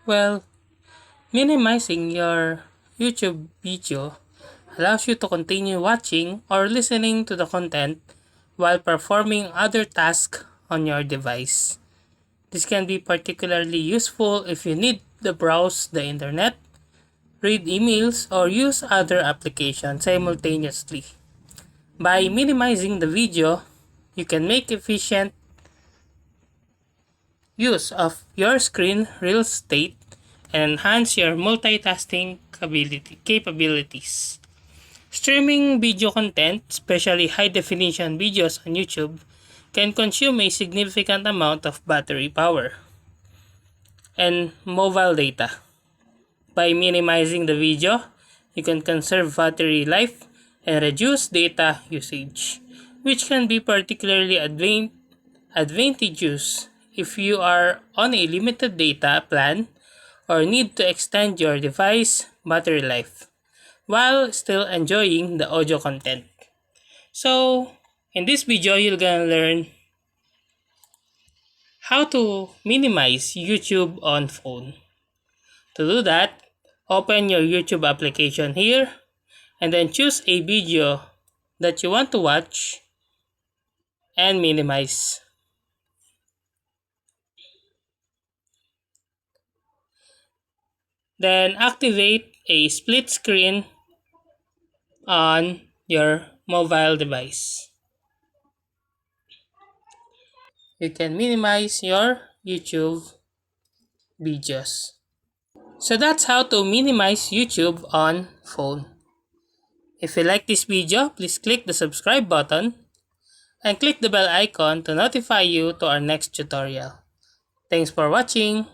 Well, minimizing your YouTube video allows you to continue watching or listening to the content while performing other tasks on your device. This can be particularly useful if you need to browse the internet, read emails, or use other applications simultaneously. By minimizing the video, you can make efficient use of your screen real estate and enhance your multitasking capabilities. Streaming video content, especially high definition videos on YouTube, can consume a significant amount of battery power and mobile data. By minimizing the video, you can conserve battery life and reduce data usage, which can be particularly advantageous if you are on a limited data plan or need to extend your device battery life while still enjoying the audio content. So, in this video, you're gonna learn how to minimize YouTube on phone. To do that, open your YouTube application here and then choose a video that you want to watch and minimize. Then activate a split screen on your mobile device. You can minimize your YouTube videos. So that's how to minimize YouTube on phone. If you like this video, please click the subscribe button and click the bell icon to notify you to our next tutorial. Thanks for watching.